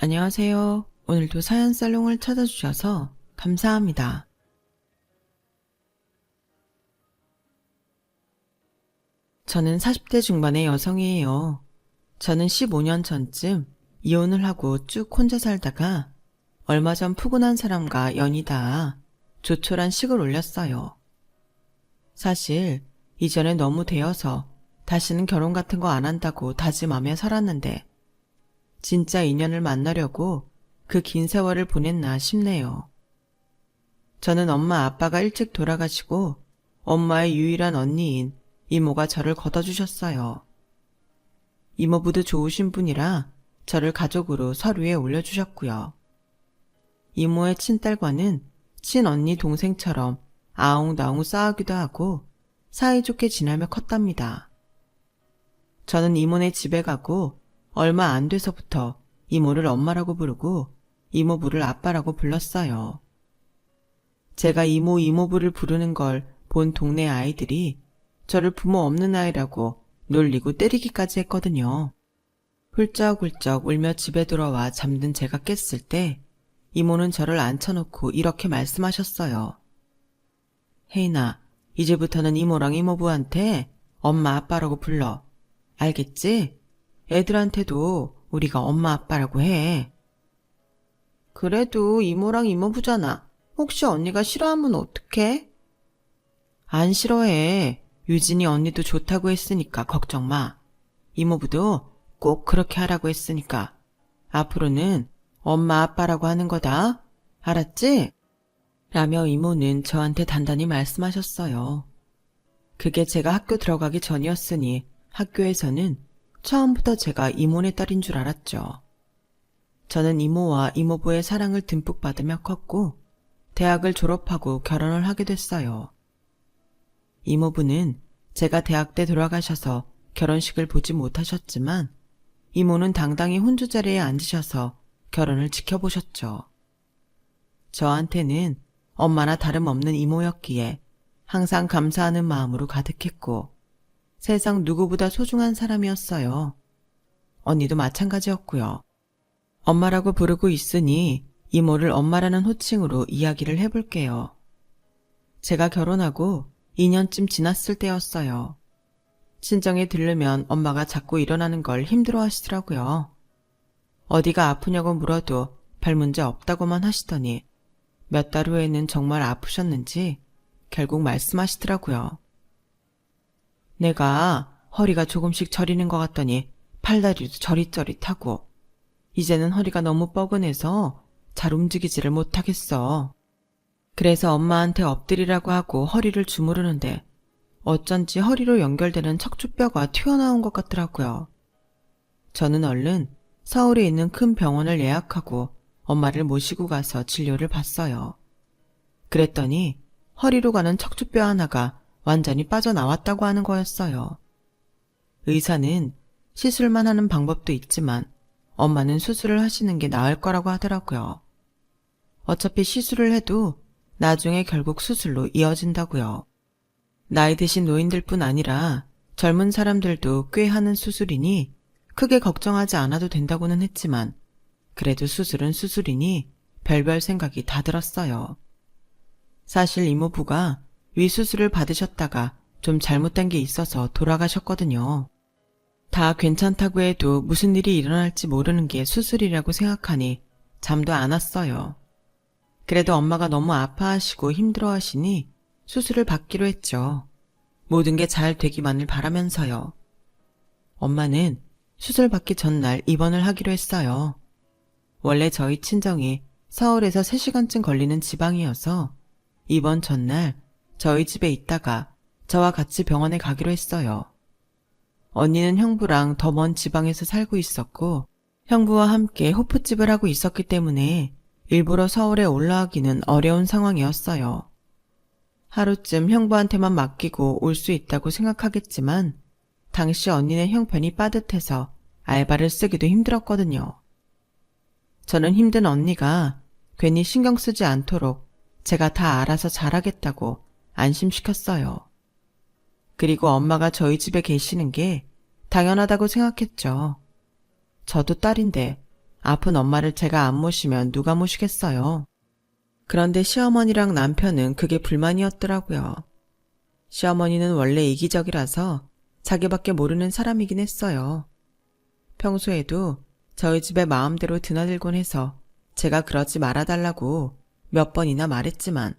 안녕하세요. 오늘도 사연 살롱을 찾아주셔서 감사합니다. 저는 40대 중반의 여성이에요. 저는 15년 전쯤 이혼을 하고 쭉 혼자 살다가 얼마 전 푸근한 사람과 연이 닿아 조촐한 식을 올렸어요. 사실 이전에 너무 되어서 다시는 결혼 같은 거 안 한다고 다짐하며 살았는데 진짜 인연을 만나려고 그 긴 세월을 보냈나 싶네요. 저는 엄마 아빠가 일찍 돌아가시고 엄마의 유일한 언니인 이모가 저를 걷어주셨어요. 이모부도 좋으신 분이라 저를 가족으로 서류에 올려주셨고요. 이모의 친딸과는 친언니 동생처럼 아웅다웅 싸우기도 하고 사이좋게 지내며 컸답니다. 저는 이모네 집에 가고 얼마 안 돼서부터 이모를 엄마라고 부르고 이모부를 아빠라고 불렀어요. 제가 이모부를 부르는 걸 본 동네 아이들이 저를 부모 없는 아이라고 놀리고 때리기까지 했거든요. 훌쩍훌쩍 울며 집에 들어와 잠든 제가 깼을 때 이모는 저를 앉혀놓고 이렇게 말씀하셨어요. 혜인아, 이제부터는 이모랑 이모부한테 엄마 아빠라고 불러. 알겠지? 애들한테도 우리가 엄마 아빠라고 해. 그래도 이모랑 이모부잖아. 혹시 언니가 싫어하면 어떡해? 안 싫어해. 유진이 언니도 좋다고 했으니까 걱정 마. 이모부도 꼭 그렇게 하라고 했으니까. 앞으로는 엄마 아빠라고 하는 거다. 알았지? 라며 이모는 저한테 단단히 말씀하셨어요. 그게 제가 학교 들어가기 전이었으니 학교에서는 처음부터 제가 이모네 딸인 줄 알았죠. 저는 이모와 이모부의 사랑을 듬뿍 받으며 컸고 대학을 졸업하고 결혼을 하게 됐어요. 이모부는 제가 대학 때 돌아가셔서 결혼식을 보지 못하셨지만 이모는 당당히 혼주 자리에 앉으셔서 결혼을 지켜보셨죠. 저한테는 엄마나 다름없는 이모였기에 항상 감사하는 마음으로 가득했고 세상 누구보다 소중한 사람이었어요. 언니도 마찬가지였고요. 엄마라고 부르고 있으니 이모를 엄마라는 호칭으로 이야기를 해볼게요. 제가 결혼하고 2년쯤 지났을 때였어요. 친정에 들르면 엄마가 자꾸 일어나는 걸 힘들어 하시더라고요. 어디가 아프냐고 물어도 별 문제 없다고만 하시더니 몇 달 후에는 정말 아프셨는지 결국 말씀하시더라고요. 내가 허리가 조금씩 저리는 것 같더니 팔다리도 저릿저릿하고 이제는 허리가 너무 뻐근해서 잘 움직이지를 못하겠어. 그래서 엄마한테 엎드리라고 하고 허리를 주무르는데 어쩐지 허리로 연결되는 척추뼈가 튀어나온 것 같더라고요. 저는 얼른 서울에 있는 큰 병원을 예약하고 엄마를 모시고 가서 진료를 받았어요. 그랬더니 허리로 가는 척추뼈 하나가 완전히 빠져나왔다고 하는 거였어요. 의사는 시술만 하는 방법도 있지만 엄마는 수술을 하시는 게 나을 거라고 하더라고요. 어차피 시술을 해도 나중에 결국 수술로 이어진다고요. 나이 드신 노인들뿐 아니라 젊은 사람들도 꽤 하는 수술이니 크게 걱정하지 않아도 된다고는 했지만 그래도 수술은 수술이니 별별 생각이 다 들었어요. 사실 이모부가 위수술을 받으셨다가 좀 잘못된 게 있어서 돌아가셨거든요. 다 괜찮다고 해도 무슨 일이 일어날지 모르는 게 수술이라고 생각하니 잠도 안 왔어요. 그래도 엄마가 너무 아파하시고 힘들어하시니 수술을 받기로 했죠. 모든 게 잘 되기만을 바라면서요. 엄마는 수술 받기 전날 입원을 하기로 했어요. 원래 저희 친정이 서울에서 3시간쯤 걸리는 지방이어서 입원 전날 저희 집에 있다가 저와 같이 병원에 가기로 했어요. 언니는 형부랑 더 먼 지방에서 살고 있었고 형부와 함께 호프집을 하고 있었기 때문에 일부러 서울에 올라가기는 어려운 상황이었어요. 하루쯤 형부한테만 맡기고 올 수 있다고 생각하겠지만 당시 언니네 형편이 빠듯해서 알바를 쓰기도 힘들었거든요. 저는 힘든 언니가 괜히 신경 쓰지 않도록 제가 다 알아서 잘하겠다고 안심시켰어요. 그리고 엄마가 저희 집에 계시는 게 당연하다고 생각했죠. 저도 딸인데 아픈 엄마를 제가 안 모시면 누가 모시겠어요. 그런데 시어머니랑 남편은 그게 불만이었더라고요. 시어머니는 원래 이기적이라서 자기밖에 모르는 사람이긴 했어요. 평소에도 저희 집에 마음대로 드나들곤 해서 제가 그러지 말아달라고 몇 번이나 말했지만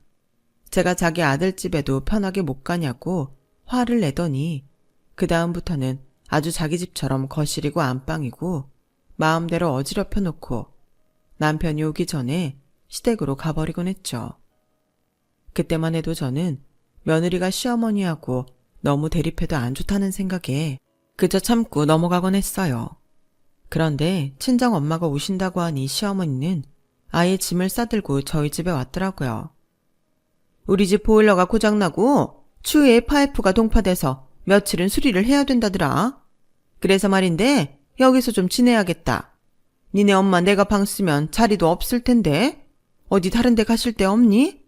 제가 자기 아들 집에도 편하게 못 가냐고 화를 내더니 그 다음부터는 아주 자기 집처럼 거실이고 안방이고 마음대로 어지럽혀 놓고 남편이 오기 전에 시댁으로 가버리곤 했죠. 그때만 해도 저는 며느리가 시어머니하고 너무 대립해도 안 좋다는 생각에 그저 참고 넘어가곤 했어요. 그런데 친정 엄마가 오신다고 하니 시어머니는 아예 짐을 싸들고 저희 집에 왔더라고요. 우리 집 보일러가 고장나고 추위에 파이프가 동파돼서 며칠은 수리를 해야 된다더라. 그래서 말인데 여기서 좀 지내야겠다. 니네 엄마 내가 방 쓰면 자리도 없을 텐데 어디 다른 데 가실 데 없니?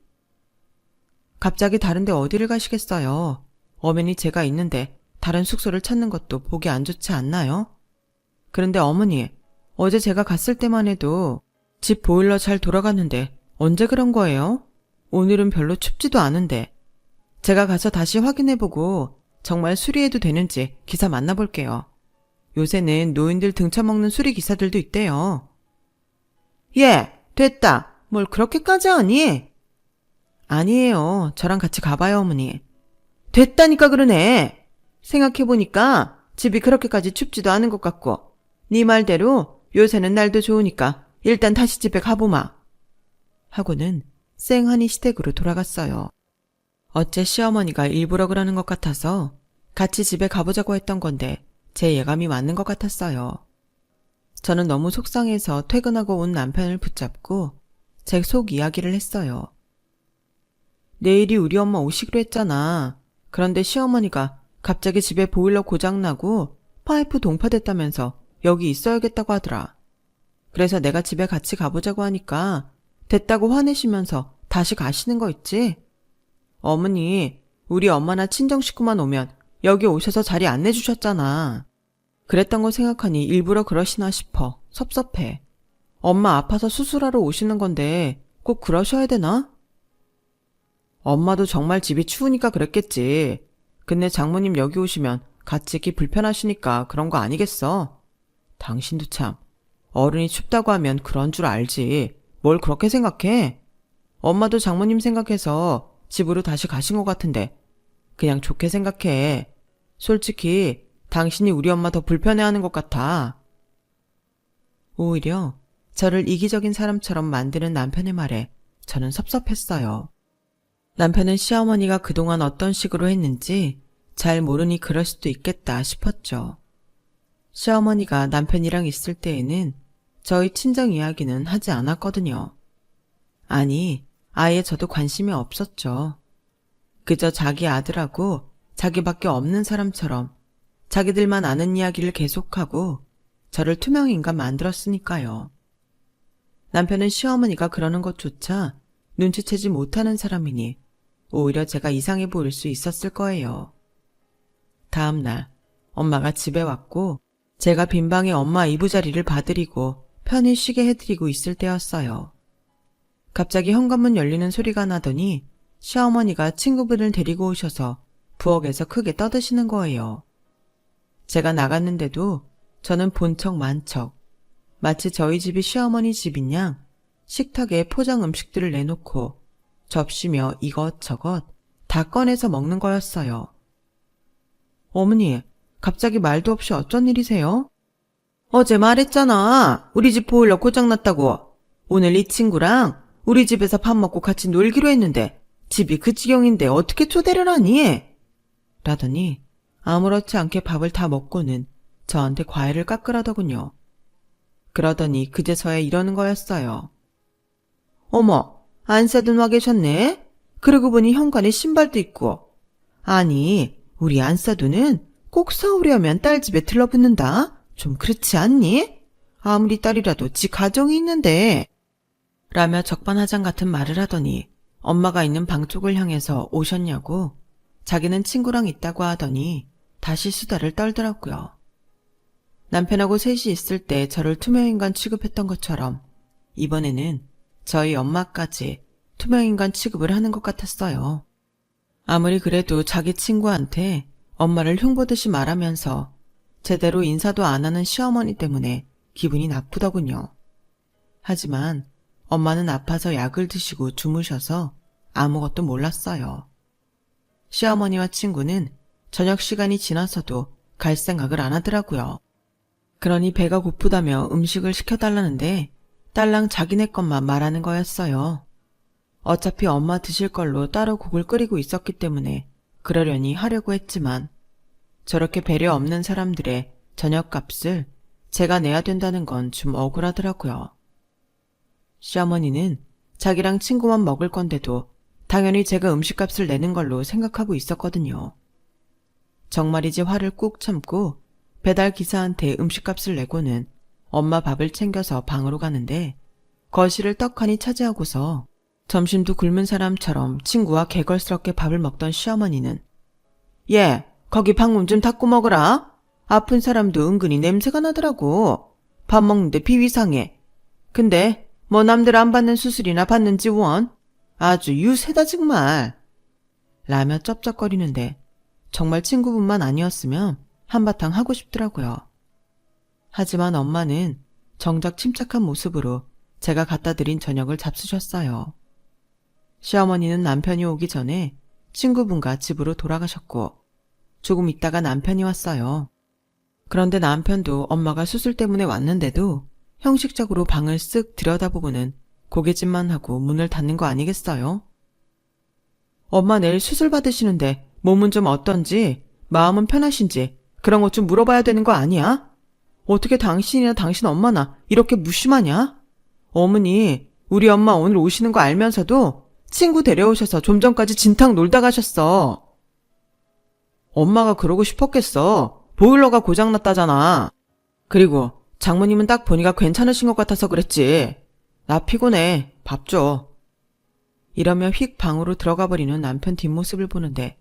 갑자기 다른 데 어디를 가시겠어요. 엄연히 제가 있는데 다른 숙소를 찾는 것도 보기 안 좋지 않나요? 그런데 어머니, 어제 제가 갔을 때만 해도 집 보일러 잘 돌아갔는데 언제 그런 거예요? 오늘은 별로 춥지도 않은데. 제가 가서 다시 확인해보고 정말 수리해도 되는지 기사 만나볼게요. 요새는 노인들 등쳐먹는 수리 기사들도 있대요. 예, 됐다. 뭘 그렇게까지 하니? 아니에요. 저랑 같이 가봐요, 어머니. 됐다니까 그러네. 생각해보니까 집이 그렇게까지 춥지도 않은 것 같고 네 말대로 요새는 날도 좋으니까 일단 다시 집에 가보마. 하고는 쌩하니 시댁으로 돌아갔어요. 어째 시어머니가 일부러 그러는 것 같아서 같이 집에 가보자고 했던 건데 제 예감이 맞는 것 같았어요. 저는 너무 속상해서 퇴근하고 온 남편을 붙잡고 제 속 이야기를 했어요. 내일이 우리 엄마 오시기로 했잖아. 그런데 시어머니가 갑자기 집에 보일러 고장나고 파이프 동파됐다면서 여기 있어야겠다고 하더라. 그래서 내가 집에 같이 가보자고 하니까 됐다고 화내시면서 다시 가시는 거 있지? 어머니, 우리 엄마나 친정 식구만 오면 여기 오셔서 자리 안 내주셨잖아. 그랬던 거 생각하니 일부러 그러시나 싶어 섭섭해. 엄마 아파서 수술하러 오시는 건데 꼭 그러셔야 되나? 엄마도 정말 집이 추우니까 그랬겠지. 근데 장모님 여기 오시면 같이 있기 불편하시니까 그런 거 아니겠어? 당신도 참, 어른이 춥다고 하면 그런 줄 알지. 뭘 그렇게 생각해? 엄마도 장모님 생각해서 집으로 다시 가신 것 같은데 그냥 좋게 생각해. 솔직히 당신이 우리 엄마 더 불편해하는 것 같아. 오히려 저를 이기적인 사람처럼 만드는 남편의 말에 저는 섭섭했어요. 남편은 시어머니가 그동안 어떤 식으로 했는지 잘 모르니 그럴 수도 있겠다 싶었죠. 시어머니가 남편이랑 있을 때에는 저희 친정 이야기는 하지 않았거든요. 아니, 아예 저도 관심이 없었죠. 그저 자기 아들하고 자기밖에 없는 사람처럼 자기들만 아는 이야기를 계속하고 저를 투명인간 만들었으니까요. 남편은 시어머니가 그러는 것조차 눈치채지 못하는 사람이니 오히려 제가 이상해 보일 수 있었을 거예요. 다음 날 엄마가 집에 왔고 제가 빈방에 엄마 이부자리를 봐드리고 편히 쉬게 해드리고 있을 때였어요. 갑자기 현관문 열리는 소리가 나더니 시어머니가 친구분을 데리고 오셔서 부엌에서 크게 떠드시는 거예요. 제가 나갔는데도 저는 본 척 만 척, 마치 저희 집이 시어머니 집인 양 식탁에 포장 음식들을 내놓고 접시며 이것저것 다 꺼내서 먹는 거였어요. 어머니, 갑자기 말도 없이 어쩐 일이세요? 어제 말했잖아. 우리 집 보일러 고장났다고. 오늘 이 친구랑 우리 집에서 밥 먹고 같이 놀기로 했는데 집이 그 지경인데 어떻게 초대를 하니? 라더니 아무렇지 않게 밥을 다 먹고는 저한테 과일을 깎으라더군요. 그러더니 그제서야 이러는 거였어요. 어머, 안 싸둔 와 계셨네? 그러고 보니 현관에 신발도 있고. 아니, 우리 안싸두는 꼭 사오려면 딸 집에 들러붙는다? 좀 그렇지 않니? 아무리 딸이라도 지 가정이 있는데. 라며 적반하장 같은 말을 하더니 엄마가 있는 방 쪽을 향해서 오셨냐고 자기는 친구랑 있다고 하더니 다시 수다를 떨더라고요. 남편하고 셋이 있을 때 저를 투명인간 취급했던 것처럼 이번에는 저희 엄마까지 투명인간 취급을 하는 것 같았어요. 아무리 그래도 자기 친구한테 엄마를 흉보듯이 말하면서 제대로 인사도 안 하는 시어머니 때문에 기분이 나쁘더군요. 하지만 엄마는 아파서 약을 드시고 주무셔서 아무것도 몰랐어요. 시어머니와 친구는 저녁 시간이 지나서도 갈 생각을 안 하더라고요. 그러니 배가 고프다며 음식을 시켜달라는데 딸랑 자기네 것만 말하는 거였어요. 어차피 엄마 드실 걸로 따로 국을 끓이고 있었기 때문에 그러려니 하려고 했지만 저렇게 배려 없는 사람들의 저녁값을 제가 내야 된다는 건 좀 억울하더라고요. 시어머니는 자기랑 친구만 먹을 건데도 당연히 제가 음식값을 내는 걸로 생각하고 있었거든요. 정말이지 화를 꾹 참고 배달 기사한테 음식값을 내고는 엄마 밥을 챙겨서 방으로 가는데 거실을 떡하니 차지하고서 점심도 굶은 사람처럼 친구와 개걸스럽게 밥을 먹던 시어머니는 얘, 거기 방문 좀 닫고 먹으라. 아픈 사람도 은근히 냄새가 나더라고. 밥 먹는데 비위상해. 근데 뭐 남들 안 받는 수술이나 받는지 원? 아주 유세다 정말. 라며 쩝쩝거리는데 정말 친구분만 아니었으면 한바탕 하고 싶더라고요. 하지만 엄마는 정작 침착한 모습으로 제가 갖다 드린 저녁을 잡수셨어요. 시어머니는 남편이 오기 전에 친구분과 집으로 돌아가셨고 조금 있다가 남편이 왔어요. 그런데 남편도 엄마가 수술 때문에 왔는데도 형식적으로 방을 쓱 들여다보고는 고개짓만 하고 문을 닫는 거 아니겠어요? 엄마 내일 수술 받으시는데 몸은 좀 어떤지, 마음은 편하신지 그런 것 좀 물어봐야 되는 거 아니야? 어떻게 당신이나 당신 엄마나 이렇게 무심하냐? 어머니, 우리 엄마 오늘 오시는 거 알면서도 친구 데려오셔서 좀 전까지 진탕 놀다 가셨어. 엄마가 그러고 싶었겠어. 보일러가 고장났다잖아. 그리고 장모님은 딱 보니까 괜찮으신 것 같아서 그랬지. 나 피곤해. 밥 줘. 이러며 휙 방으로 들어가 버리는 남편 뒷모습을 보는데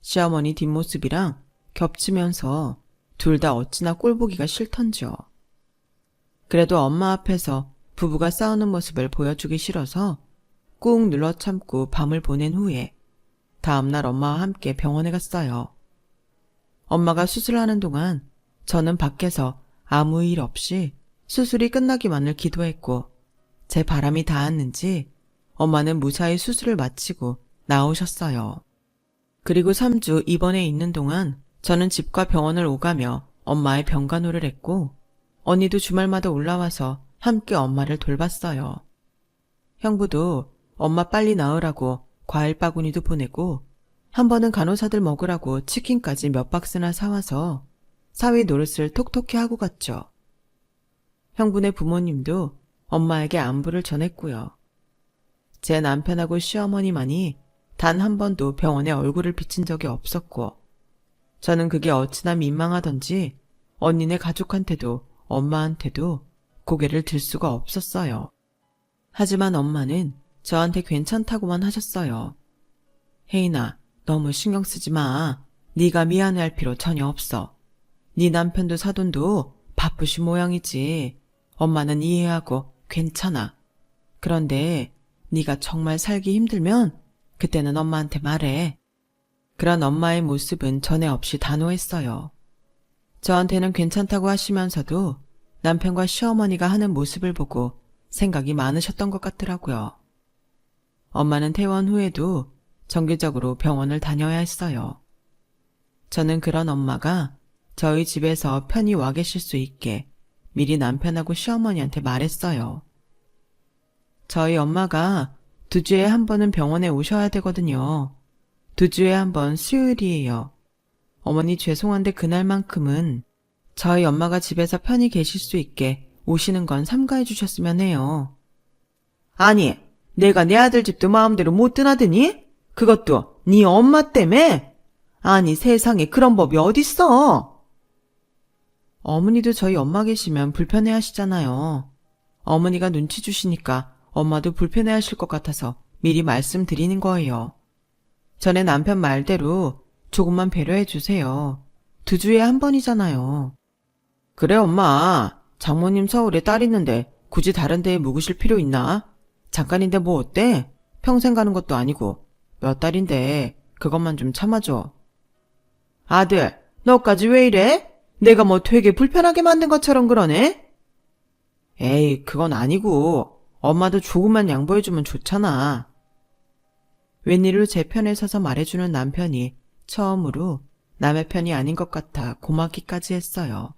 시어머니 뒷모습이랑 겹치면서 둘 다 어찌나 꼴보기가 싫던지요. 그래도 엄마 앞에서 부부가 싸우는 모습을 보여주기 싫어서 꾹 눌러 참고 밤을 보낸 후에 다음날 엄마와 함께 병원에 갔어요. 엄마가 수술하는 동안 저는 밖에서 아무 일 없이 수술이 끝나기만을 기도했고 제 바람이 닿았는지 엄마는 무사히 수술을 마치고 나오셨어요. 그리고 3주 입원해 있는 동안 저는 집과 병원을 오가며 엄마의 병간호를 했고 언니도 주말마다 올라와서 함께 엄마를 돌봤어요. 형부도 엄마 빨리 나으라고 과일 바구니도 보내고 한 번은 간호사들 먹으라고 치킨까지 몇 박스나 사와서 사위 노릇을 톡톡히 하고 갔죠. 형부네 부모님도 엄마에게 안부를 전했고요. 제 남편하고 시어머니만이 단 한 번도 병원에 얼굴을 비친 적이 없었고 저는 그게 어찌나 민망하던지 언니네 가족한테도 엄마한테도 고개를 들 수가 없었어요. 하지만 엄마는 저한테 괜찮다고만 하셨어요. 혜인아, 너무 신경 쓰지 마. 네가 미안해할 필요 전혀 없어. 네 남편도 사돈도 바쁘신 모양이지. 엄마는 이해하고 괜찮아. 그런데 네가 정말 살기 힘들면 그때는 엄마한테 말해. 그런 엄마의 모습은 전에 없이 단호했어요. 저한테는 괜찮다고 하시면서도 남편과 시어머니가 하는 모습을 보고 생각이 많으셨던 것 같더라고요. 엄마는 퇴원 후에도 정기적으로 병원을 다녀야 했어요. 저는 그런 엄마가 저희 집에서 편히 와 계실 수 있게 미리 남편하고 시어머니한테 말했어요. 저희 엄마가 2주에 한 번은 병원에 오셔야 되거든요. 2주에 한 번 수요일이에요. 어머니 죄송한데 그날만큼은 저희 엄마가 집에서 편히 계실 수 있게 오시는 건 삼가해 주셨으면 해요. 아니, 내가 내 아들 집도 마음대로 못 드나드니? 그것도 네 엄마 때문에? 아니, 세상에 그런 법이 어딨어? 어머니도 저희 엄마 계시면 불편해 하시잖아요. 어머니가 눈치 주시니까 엄마도 불편해 하실 것 같아서 미리 말씀드리는 거예요. 전에 남편 말대로 조금만 배려해 주세요. 2주에 한 번이잖아요. 그래, 엄마. 장모님 서울에 딸 있는데 굳이 다른 데에 묵으실 필요 있나? 잠깐인데 뭐 어때? 평생 가는 것도 아니고 몇 달인데 그것만 좀 참아줘. 아들, 너까지 왜 이래? 내가 뭐 되게 불편하게 만든 것처럼 그러네? 에이, 그건 아니고 엄마도 조금만 양보해주면 좋잖아. 웬일로 제 편에 서서 말해주는 남편이 처음으로 남의 편이 아닌 것 같아 고맙기까지 했어요.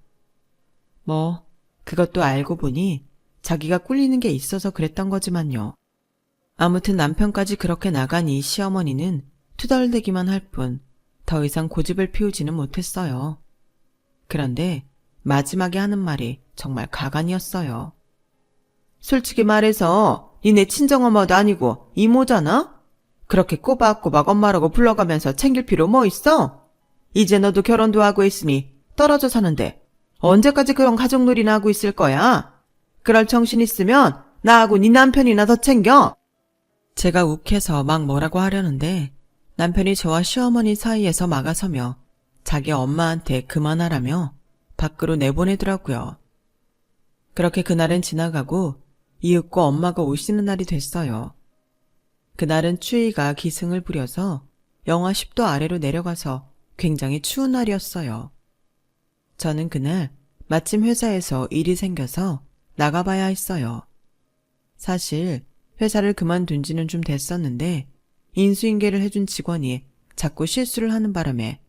뭐 그것도 알고 보니 자기가 꿀리는 게 있어서 그랬던 거지만요. 아무튼 남편까지 그렇게 나가니 시어머니는 투덜대기만 할 뿐 더 이상 고집을 피우지는 못했어요. 그런데 마지막에 하는 말이 정말 가관이었어요. 솔직히 말해서 니네 친정엄마도 아니고 이모잖아? 그렇게 꼬박꼬박 엄마라고 불러가면서 챙길 필요 뭐 있어? 이제 너도 결혼도 하고 있으니 떨어져 사는데 언제까지 그런 가족놀이나 하고 있을 거야? 그럴 정신 있으면 나하고 네 남편이나 더 챙겨. 제가 욱해서 막 뭐라고 하려는데 남편이 저와 시어머니 사이에서 막아서며 자기 엄마한테 그만하라며 밖으로 내보내더라고요. 그렇게 그날은 지나가고 이윽고 엄마가 오시는 날이 됐어요. 그날은 추위가 기승을 부려서 영하 10도 아래로 내려가서 굉장히 추운 날이었어요. 저는 그날 마침 회사에서 일이 생겨서 나가봐야 했어요. 사실 회사를 그만둔 지는 좀 됐었는데 인수인계를 해준 직원이 자꾸 실수를 하는 바람에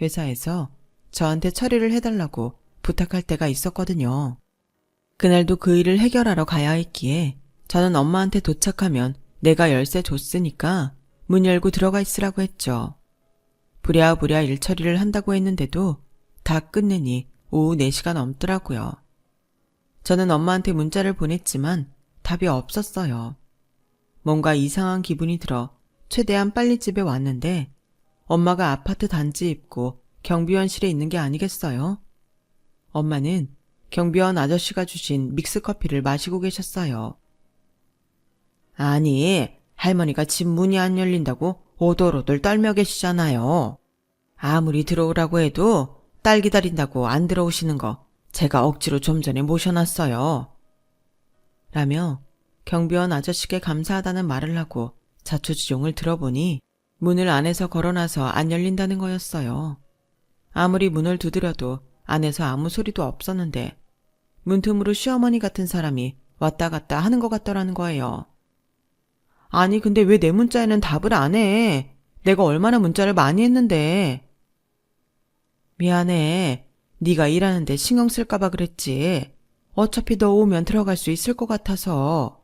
회사에서 저한테 처리를 해달라고 부탁할 때가 있었거든요. 그날도 그 일을 해결하러 가야 했기에 저는 엄마한테 도착하면 내가 열쇠 줬으니까 문 열고 들어가 있으라고 했죠. 부랴부랴 일 처리를 한다고 했는데도 다 끝내니 오후 4시가 넘더라고요. 저는 엄마한테 문자를 보냈지만 답이 없었어요. 뭔가 이상한 기분이 들어 최대한 빨리 집에 왔는데 엄마가 아파트 단지 입고 경비원실에 있는 게 아니겠어요? 엄마는 경비원 아저씨가 주신 믹스커피를 마시고 계셨어요. 아니, 할머니가 집 문이 안 열린다고 오돌오돌 떨며 계시잖아요. 아무리 들어오라고 해도 딸 기다린다고 안 들어오시는 거 제가 억지로 좀 전에 모셔놨어요. 라며 경비원 아저씨께 감사하다는 말을 하고 자초지종을 들어보니 문을 안에서 걸어놔서 안 열린다는 거였어요. 아무리 문을 두드려도 안에서 아무 소리도 없었는데 문틈으로 시어머니 같은 사람이 왔다 갔다 하는 것 같더라는 거예요. 아니 근데 왜 내 문자에는 답을 안 해? 내가 얼마나 문자를 많이 했는데. 미안해. 네가 일하는데 신경 쓸까 봐 그랬지. 어차피 너 오면 들어갈 수 있을 것 같아서.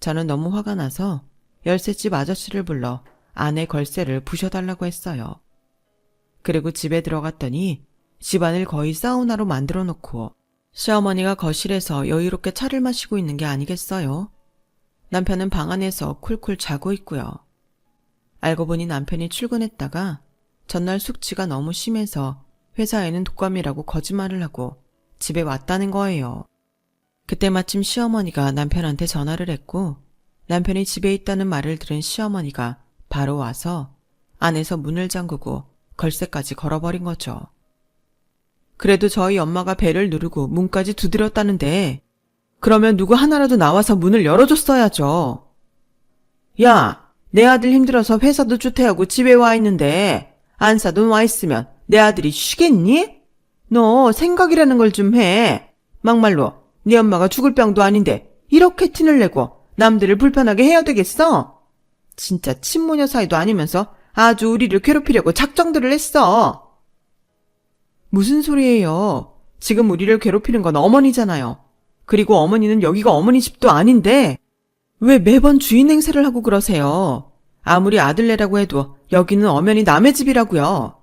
저는 너무 화가 나서 열쇠집 아저씨를 불러 안에 걸쇠를 부셔달라고 했어요. 그리고 집에 들어갔더니 집안을 거의 사우나로 만들어 놓고 시어머니가 거실에서 여유롭게 차를 마시고 있는 게 아니겠어요? 남편은 방 안에서 쿨쿨 자고 있고요. 알고 보니 남편이 출근했다가 전날 숙취가 너무 심해서 회사에는 독감이라고 거짓말을 하고 집에 왔다는 거예요. 그때 마침 시어머니가 남편한테 전화를 했고 남편이 집에 있다는 말을 들은 시어머니가 바로 와서 안에서 문을 잠그고 걸쇠까지 걸어버린 거죠. 그래도 저희 엄마가 벨을 누르고 문까지 두드렸다는데 그러면 누구 하나라도 나와서 문을 열어줬어야죠. 야, 내 아들 힘들어서 회사도 주퇴하고 집에 와 있는데 안사돈 와 있으면 내 아들이 쉬겠니? 너 생각이라는 걸 좀 해. 막말로 네 엄마가 죽을 병도 아닌데 이렇게 티를 내고 남들을 불편하게 해야 되겠어? 진짜 친모녀 사이도 아니면서 아주 우리를 괴롭히려고 작정들을 했어. 무슨 소리예요? 지금 우리를 괴롭히는 건 어머니잖아요. 그리고 어머니는 여기가 어머니 집도 아닌데 왜 매번 주인 행세를 하고 그러세요? 아무리 아들네라고 해도 여기는 엄연히 남의 집이라고요.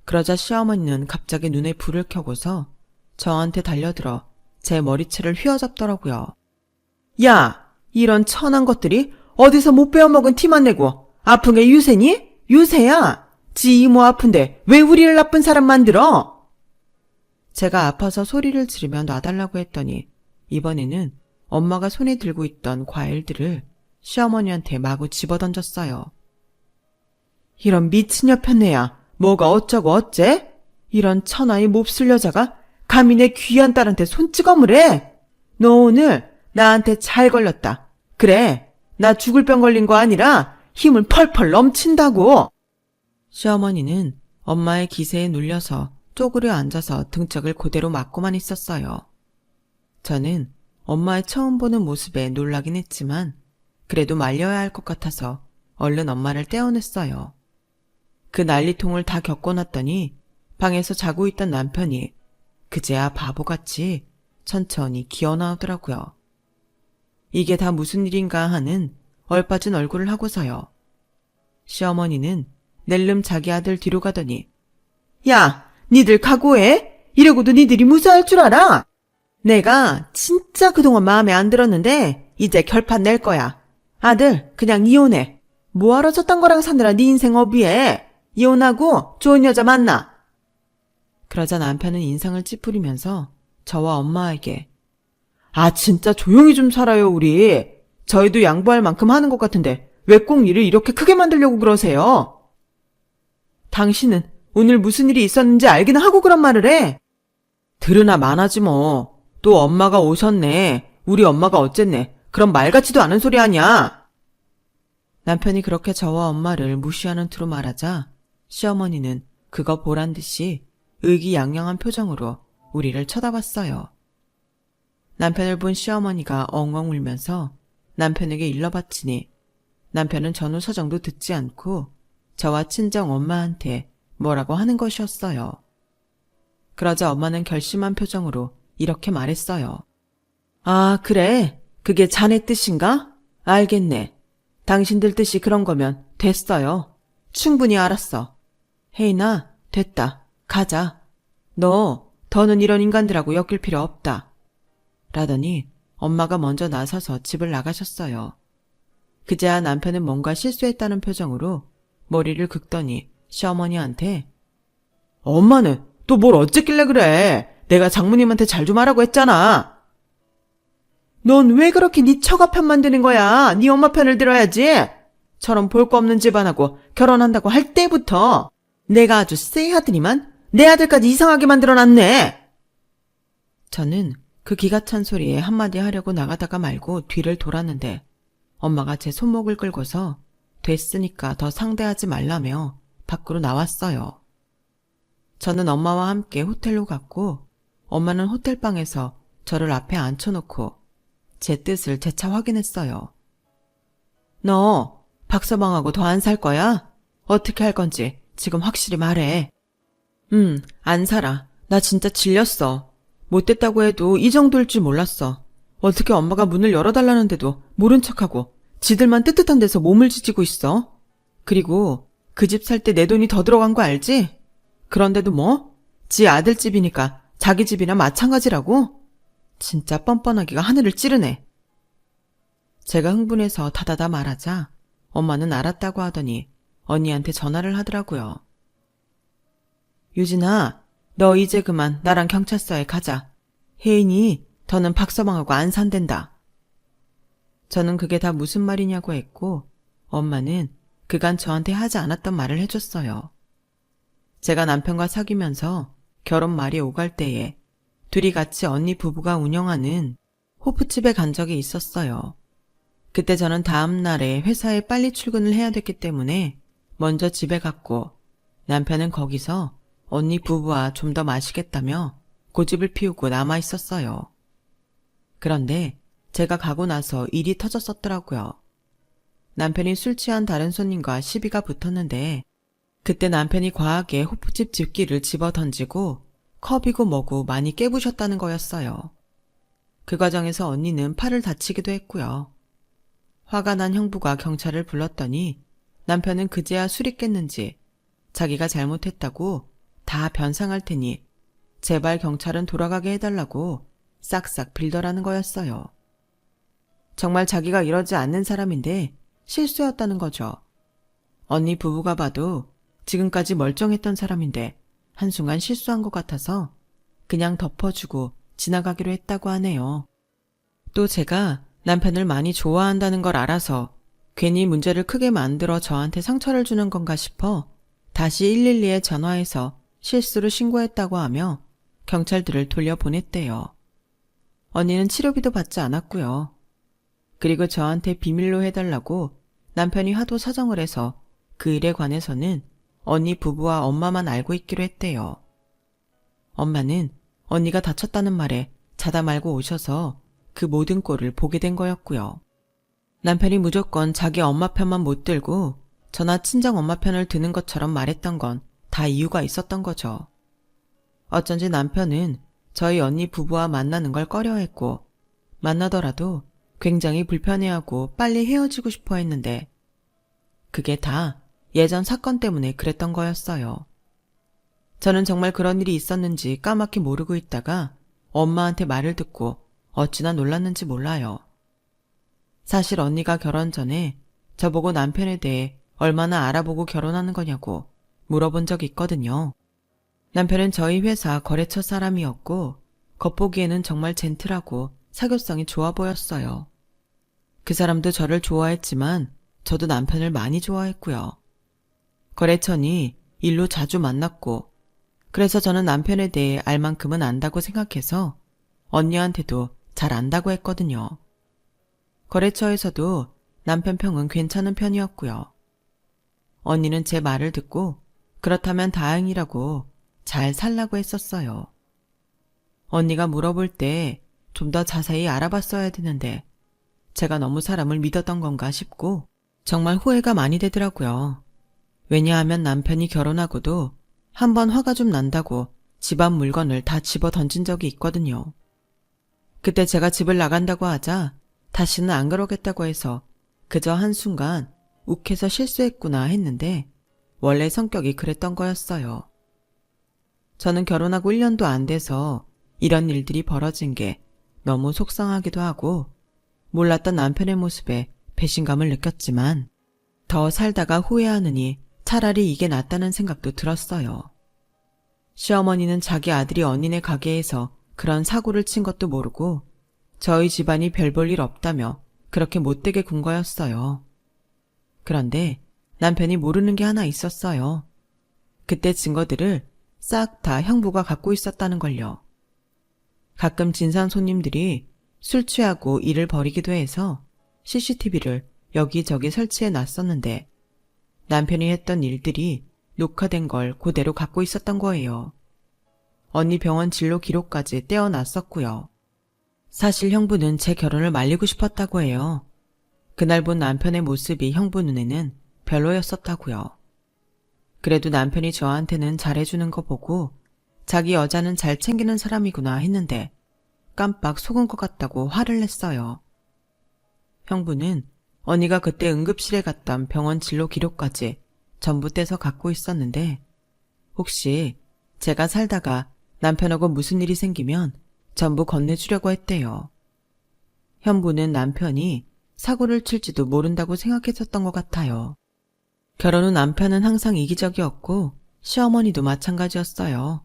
그러자 시어머니는 갑자기 눈에 불을 켜고서 저한테 달려들어 제 머리채를 휘어잡더라고요. 야, 이런 천한 것들이 어디서 못 베어먹은 티만 내고 아픈 게 유세니? 유세야. 지 이모 아픈데 왜 우리를 나쁜 사람 만들어? 제가 아파서 소리를 지르며 놔달라고 했더니 이번에는 엄마가 손에 들고 있던 과일들을 시어머니한테 마구 집어던졌어요. 이런 미친 여편네야. 뭐가 어쩌고 어째? 이런 천하의 몹쓸 여자가 감히 내 귀한 딸한테 손찌검을 해? 너 오늘 나한테 잘 걸렸다. 그래, 나 죽을 병 걸린 거 아니라 힘을 펄펄 넘친다고. 시어머니는 엄마의 기세에 눌려서 쪼그려 앉아서 등짝을 그대로 맞고만 있었어요. 저는 엄마의 처음 보는 모습에 놀라긴 했지만 그래도 말려야 할 것 같아서 얼른 엄마를 떼어냈어요. 그 난리통을 다 겪고 났더니 방에서 자고 있던 남편이 그제야 바보같이 천천히 기어나오더라고요. 이게 다 무슨 일인가 하는 얼빠진 얼굴을 하고서요. 시어머니는 낼름 자기 아들 뒤로 가더니 야, 니들 각오해? 이러고도 니들이 무사할 줄 알아? 내가 진짜 그동안 마음에 안 들었는데 이제 결판 낼 거야. 아들, 그냥 이혼해. 뭐하러 저딴 거랑 사느라 네 인생 어비해. 이혼하고 좋은 여자 만나. 그러자 남편은 인상을 찌푸리면서 저와 엄마에게 아, 진짜 조용히 좀 살아요, 우리. 저희도 양보할 만큼 하는 것 같은데 왜 꼭 일을 이렇게 크게 만들려고 그러세요? 당신은 오늘 무슨 일이 있었는지 알기는 하고 그런 말을 해. 들으나 마나지 뭐. 또 엄마가 오셨네. 우리 엄마가 어쨌네. 그럼 말 같지도 않은 소리 하냐? 남편이 그렇게 저와 엄마를 무시하는 투로 말하자 시어머니는 그거 보란 듯이 의기양양한 표정으로 우리를 쳐다봤어요. 남편을 본 시어머니가 엉엉 울면서 남편에게 일러바치니 남편은 전후 사정도 듣지 않고 저와 친정 엄마한테 뭐라고 하는 것이었어요. 그러자 엄마는 결심한 표정으로 이렇게 말했어요. 아, 그래? 그게 자네 뜻인가? 알겠네. 당신들 뜻이 그런 거면 됐어요. 충분히 알았어. 혜인아, 됐다. 가자. 너 더는 이런 인간들하고 엮일 필요 없다. 라더니 엄마가 먼저 나서서 집을 나가셨어요. 그제야 남편은 뭔가 실수했다는 표정으로 머리를 긁더니 시어머니한테 엄마는 또 뭘 어쨌길래 그래. 내가 장모님한테 잘 좀 하라고 했잖아. 넌 왜 그렇게 네 처가 편 만드는 거야? 네 엄마 편을 들어야지. 저런 볼 거 없는 집안하고 결혼한다고 할 때부터 내가 아주 쎄하더니만 내 아들까지 이상하게 만들어놨네. 저는 그 기가 찬 소리에 한마디 하려고 나가다가 말고 뒤를 돌았는데 엄마가 제 손목을 끌고서 됐으니까 더 상대하지 말라며 밖으로 나왔어요. 저는 엄마와 함께 호텔로 갔고 엄마는 호텔방에서 저를 앞에 앉혀놓고 제 뜻을 재차 확인했어요. 너 박서방하고 더 안 살 거야? 어떻게 할 건지 지금 확실히 말해. 안 살아. 나 진짜 질렸어. 못됐다고 해도 이 정도일 줄 몰랐어. 어떻게 엄마가 문을 열어달라는데도 모른 척하고 지들만 뜨뜻한 데서 몸을 지지고 있어. 그리고 그 집 살 때 내 돈이 더 들어간 거 알지? 그런데도 뭐? 지 아들 집이니까 자기 집이나 마찬가지라고? 진짜 뻔뻔하기가 하늘을 찌르네. 제가 흥분해서 다다다 말하자 엄마는 알았다고 하더니 언니한테 전화를 하더라고요. 유진아, 너 이제 그만 나랑 경찰서에 가자. 혜인이 더는 박서방하고 안 산댄다. 저는 그게 다 무슨 말이냐고 했고 엄마는 그간 저한테 하지 않았던 말을 해줬어요. 제가 남편과 사귀면서 결혼 말이 오갈 때에 둘이 같이 언니 부부가 운영하는 호프집에 간 적이 있었어요. 그때 저는 다음 날에 회사에 빨리 출근을 해야 됐기 때문에 먼저 집에 갔고 남편은 거기서 언니 부부와 좀 더 마시겠다며 고집을 피우고 남아 있었어요. 그런데 제가 가고 나서 일이 터졌었더라고요. 남편이 술 취한 다른 손님과 시비가 붙었는데 그때 남편이 과하게 호프집 집기를 집어 던지고 컵이고 뭐고 많이 깨부셨다는 거였어요. 그 과정에서 언니는 팔을 다치기도 했고요. 화가 난 형부가 경찰을 불렀더니 남편은 그제야 술이 깼는지 자기가 잘못했다고 다 변상할 테니 제발 경찰은 돌아가게 해달라고 싹싹 빌더라는 거였어요. 정말 자기가 이러지 않는 사람인데 실수였다는 거죠. 언니 부부가 봐도 지금까지 멀쩡했던 사람인데 한순간 실수한 것 같아서 그냥 덮어주고 지나가기로 했다고 하네요. 또 제가 남편을 많이 좋아한다는 걸 알아서 괜히 문제를 크게 만들어 저한테 상처를 주는 건가 싶어 다시 112에 전화해서 실수로 신고했다고 하며 경찰들을 돌려보냈대요. 언니는 치료비도 받지 않았고요. 그리고 저한테 비밀로 해달라고 남편이 하도 사정을 해서 그 일에 관해서는 언니 부부와 엄마만 알고 있기로 했대요. 엄마는 언니가 다쳤다는 말에 자다 말고 오셔서 그 모든 꼴을 보게 된 거였고요. 남편이 무조건 자기 엄마 편만 못 들고 저나 친정 엄마 편을 드는 것처럼 말했던 건 다 이유가 있었던 거죠. 어쩐지 남편은 저희 언니 부부와 만나는 걸 꺼려했고 만나더라도 굉장히 불편해하고 빨리 헤어지고 싶어 했는데 그게 다 예전 사건 때문에 그랬던 거였어요. 저는 정말 그런 일이 있었는지 까맣게 모르고 있다가 엄마한테 말을 듣고 어찌나 놀랐는지 몰라요. 사실 언니가 결혼 전에 저보고 남편에 대해 얼마나 알아보고 결혼하는 거냐고 물어본 적이 있거든요. 남편은 저희 회사 거래처 사람이었고 겉보기에는 정말 젠틀하고 사교성이 좋아 보였어요. 그 사람도 저를 좋아했지만 저도 남편을 많이 좋아했고요. 거래처니 일로 자주 만났고 그래서 저는 남편에 대해 알 만큼은 안다고 생각해서 언니한테도 잘 안다고 했거든요. 거래처에서도 남편 평은 괜찮은 편이었고요. 언니는 제 말을 듣고 그렇다면 다행이라고 잘 살라고 했었어요. 언니가 물어볼 때 좀 더 자세히 알아봤어야 되는데 제가 너무 사람을 믿었던 건가 싶고 정말 후회가 많이 되더라고요. 왜냐하면 남편이 결혼하고도 한번 화가 좀 난다고 집안 물건을 다 집어 던진 적이 있거든요. 그때 제가 집을 나간다고 하자 다시는 안 그러겠다고 해서 그저 한순간 욱해서 실수했구나 했는데 원래 성격이 그랬던 거였어요. 저는 결혼하고 1년도 안 돼서 이런 일들이 벌어진 게 너무 속상하기도 하고 몰랐던 남편의 모습에 배신감을 느꼈지만 더 살다가 후회하느니 차라리 이게 낫다는 생각도 들었어요. 시어머니는 자기 아들이 언니네 가게에서 그런 사고를 친 것도 모르고 저희 집안이 별 볼 일 없다며 그렇게 못되게 군 거였어요. 그런데 남편이 모르는 게 하나 있었어요. 그때 증거들을 싹 다 형부가 갖고 있었다는 걸요. 가끔 진상 손님들이 술 취하고 일을 벌이기도 해서 CCTV를 여기저기 설치해 놨었는데 남편이 했던 일들이 녹화된 걸 그대로 갖고 있었던 거예요. 언니 병원 진료 기록까지 떼어놨었고요. 사실 형부는 제 결혼을 말리고 싶었다고 해요. 그날 본 남편의 모습이 형부 눈에는 별로였었다고요. 그래도 남편이 저한테는 잘해주는 거 보고 자기 여자는 잘 챙기는 사람이구나 했는데 깜빡 속은 것 같다고 화를 냈어요. 형부는 언니가 그때 응급실에 갔던 병원 진료 기록까지 전부 떼서 갖고 있었는데 혹시 제가 살다가 남편하고 무슨 일이 생기면 전부 건네주려고 했대요. 형부는 남편이 사고를 칠지도 모른다고 생각했었던 것 같아요. 결혼 후 남편은 항상 이기적이었고 시어머니도 마찬가지였어요.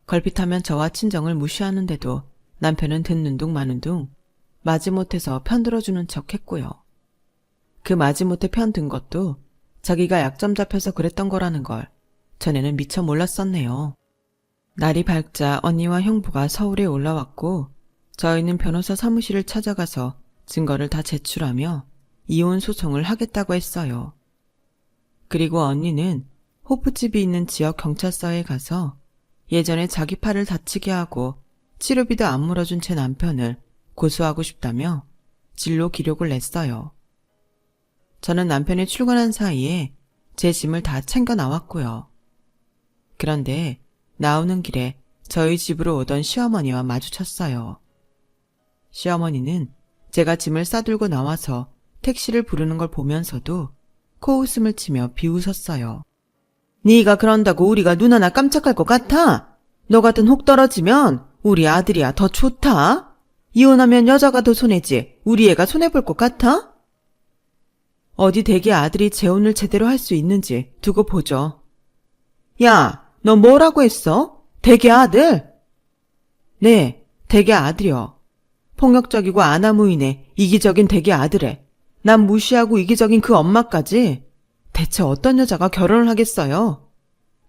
걸핏하면 저와 친정을 무시하는데도 남편은 듣는 둥 마는 둥 마지못해서 편들어주는 척 했고요. 그 마지못해 편든 것도 자기가 약점 잡혀서 그랬던 거라는 걸 전에는 미처 몰랐었네요. 날이 밝자 언니와 형부가 서울에 올라왔고 저희는 변호사 사무실을 찾아가서 증거를 다 제출하며 이혼 소송을 하겠다고 했어요. 그리고 언니는 호프집이 있는 지역 경찰서에 가서 예전에 자기 팔을 다치게 하고 치료비도 안 물어준 제 남편을 고소하고 싶다며 진로 기록을 냈어요. 저는 남편이 출근한 사이에 제 짐을 다 챙겨 나왔고요. 그런데 나오는 길에 저희 집으로 오던 시어머니와 마주쳤어요. 시어머니는 제가 짐을 싸들고 나와서 택시를 부르는 걸 보면서도 코웃음을 치며 비웃었어요. 네가 그런다고 우리가 눈 하나 깜짝할 것 같아? 너 같은 혹 떨어지면 우리 아들이야 더 좋다? 이혼하면 여자가 더 손해지 우리 애가 손해볼 것 같아? 어디 댁의 아들이 재혼을 제대로 할 수 있는지 두고 보죠. 야, 너 뭐라고 했어? 댁의 아들? 네, 댁의 아들이요. 폭력적이고 아나무인의 이기적인 댁의 아들에 남 무시하고 이기적인 그 엄마까지 대체 어떤 여자가 결혼을 하겠어요?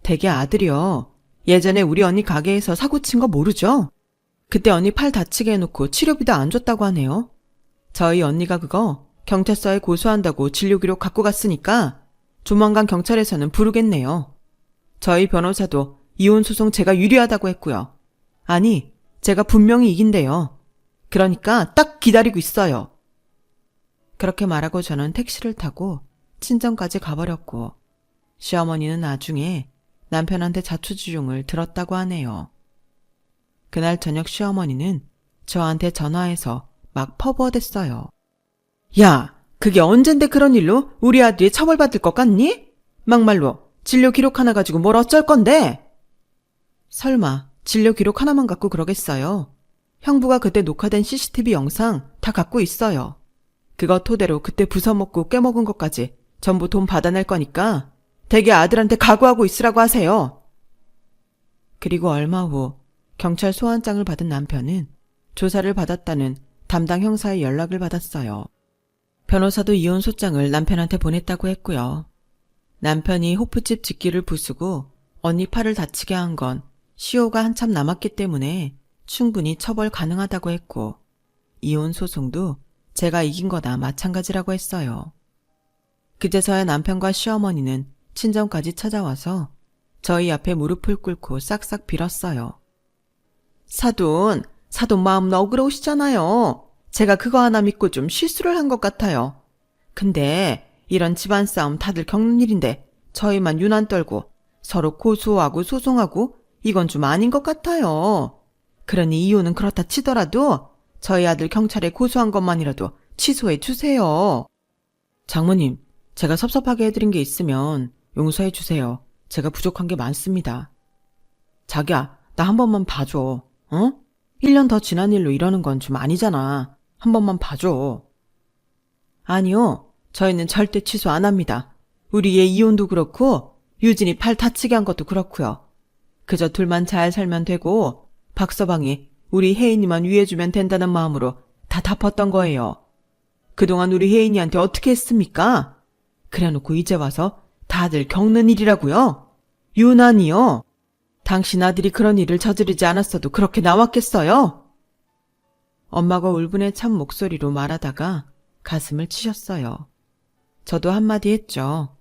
댁의 아들이요. 예전에 우리 언니 가게에서 사고 친 거 모르죠? 그때 언니 팔 다치게 해놓고 치료비도 안 줬다고 하네요. 저희 언니가 그거 경찰서에 고소한다고 진료기록 갖고 갔으니까 조만간 경찰에서는 부르겠네요. 저희 변호사도 이혼 소송 제가 유리하다고 했고요. 아니, 제가 분명히 이긴대요. 그러니까 딱 기다리고 있어요. 그렇게 말하고 저는 택시를 타고 친정까지 가버렸고 시어머니는 나중에 남편한테 자초지종을 들었다고 하네요. 그날 저녁 시어머니는 저한테 전화해서 막 퍼부어댔어요. 야, 그게 언젠데 그런 일로 우리 아들이 처벌받을 것 같니? 막말로 진료 기록 하나 가지고 뭘 어쩔 건데? 설마 진료 기록 하나만 갖고 그러겠어요? 형부가 그때 녹화된 CCTV 영상 다 갖고 있어요. 그거 토대로 그때 부숴먹고 깨먹은 것까지 전부 돈 받아낼 거니까 대개 아들한테 각오하고 있으라고 하세요. 그리고 얼마 후 경찰 소환장을 받은 남편은 조사를 받았다는 담당 형사의 연락을 받았어요. 변호사도 이혼 소장을 남편한테 보냈다고 했고요. 남편이 호프집 집기를 부수고 언니 팔을 다치게 한 건 시효가 한참 남았기 때문에 충분히 처벌 가능하다고 했고 이혼 소송도 제가 이긴 거나 마찬가지라고 했어요. 그제서야 남편과 시어머니는 친정까지 찾아와서 저희 앞에 무릎을 꿇고 싹싹 빌었어요. 사돈 마음 너그러우시잖아요. 제가 그거 하나 믿고 좀 실수를 한 것 같아요. 근데 이런 집안 싸움 다들 겪는 일인데 저희만 유난 떨고 서로 고소하고 소송하고 이건 좀 아닌 것 같아요. 그러니 이혼은 그렇다 치더라도 저희 아들 경찰에 고소한 것만이라도 취소해 주세요. 장모님, 제가 섭섭하게 해드린 게 있으면 용서해 주세요. 제가 부족한 게 많습니다. 자기야, 나 한 번만 봐줘. 어? 1년 더 지난 일로 이러는 건 좀 아니잖아. 한 번만 봐줘. 아니요. 저희는 절대 취소 안 합니다. 우리 얘 이혼도 그렇고 유진이 팔 다치게 한 것도 그렇고요. 그저 둘만 잘 살면 되고 박서방이 우리 혜인이만 위해주면 된다는 마음으로 다 덮었던 거예요. 그동안 우리 혜인이한테 어떻게 했습니까? 그래놓고 이제 와서 다들 겪는 일이라고요? 유난이요? 당신 아들이 그런 일을 저지르지 않았어도 그렇게 나왔겠어요? 엄마가 울분에 찬 목소리로 말하다가 가슴을 치셨어요. 저도 한마디 했죠.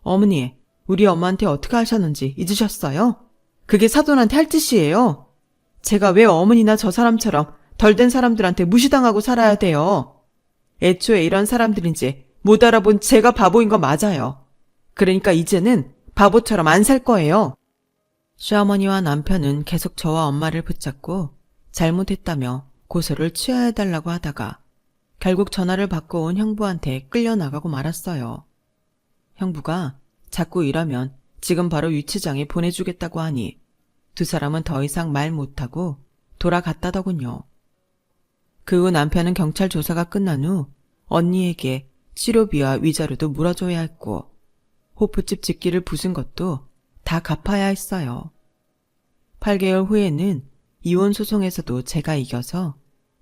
어머니, 우리 엄마한테 어떻게 하셨는지 잊으셨어요? 그게 사돈한테 할 짓이에요. 제가 왜 어머니나 저 사람처럼 덜된 사람들한테 무시당하고 살아야 돼요? 애초에 이런 사람들인지 못 알아본 제가 바보인 거 맞아요. 그러니까 이제는 바보처럼 안 살 거예요. 시어머니와 남편은 계속 저와 엄마를 붙잡고 잘못했다며 고소를 취하해달라고 하다가 결국 전화를 받고 온 형부한테 끌려나가고 말았어요. 형부가 자꾸 이러면 지금 바로 유치장에 보내주겠다고 하니 두 사람은 더 이상 말 못하고 돌아갔다더군요. 그 후 남편은 경찰 조사가 끝난 후 언니에게 치료비와 위자료도 물어줘야 했고 호프집 집기를 부순 것도 다 갚아야 했어요. 8개월 후에는 이혼 소송에서도 제가 이겨서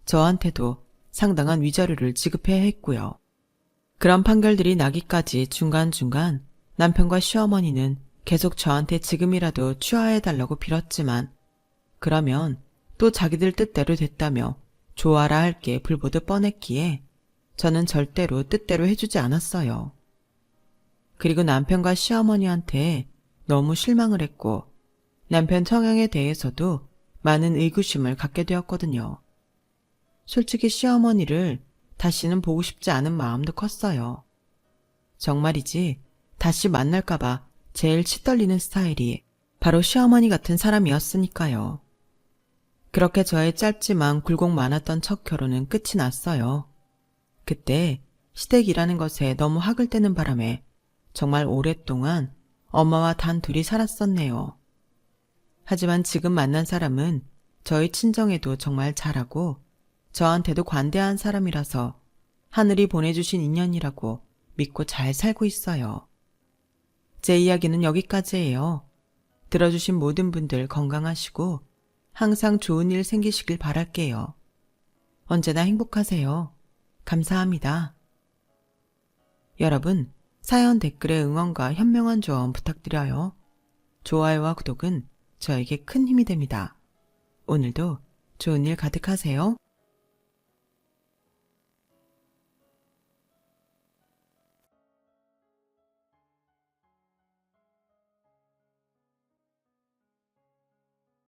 저한테도 상당한 위자료를 지급해야 했고요. 그런 판결들이 나기까지 중간중간 남편과 시어머니는 계속 저한테 지금이라도 취하해달라고 빌었지만 그러면 또 자기들 뜻대로 됐다며 좋아라 할 게 불보듯 뻔했기에 저는 절대로 뜻대로 해주지 않았어요. 그리고 남편과 시어머니한테 너무 실망을 했고 남편 성향에 대해서도 많은 의구심을 갖게 되었거든요. 솔직히 시어머니를 다시는 보고 싶지 않은 마음도 컸어요. 정말이지 다시 만날까봐 제일 치떨리는 스타일이 바로 시어머니 같은 사람이었으니까요. 그렇게 저의 짧지만 굴곡 많았던 첫 결혼은 끝이 났어요. 그때 시댁이라는 것에 너무 학을 떼는 바람에 정말 오랫동안 엄마와 단 둘이 살았었네요. 하지만 지금 만난 사람은 저희 친정에도 정말 잘하고 저한테도 관대한 사람이라서 하늘이 보내주신 인연이라고 믿고 잘 살고 있어요. 제 이야기는 여기까지예요. 들어주신 모든 분들 건강하시고 항상 좋은 일 생기시길 바랄게요. 언제나 행복하세요. 감사합니다. 여러분, 사연 댓글에 응원과 현명한 조언 부탁드려요. 좋아요와 구독은 저에게 큰 힘이 됩니다. 오늘도 좋은 일 가득하세요.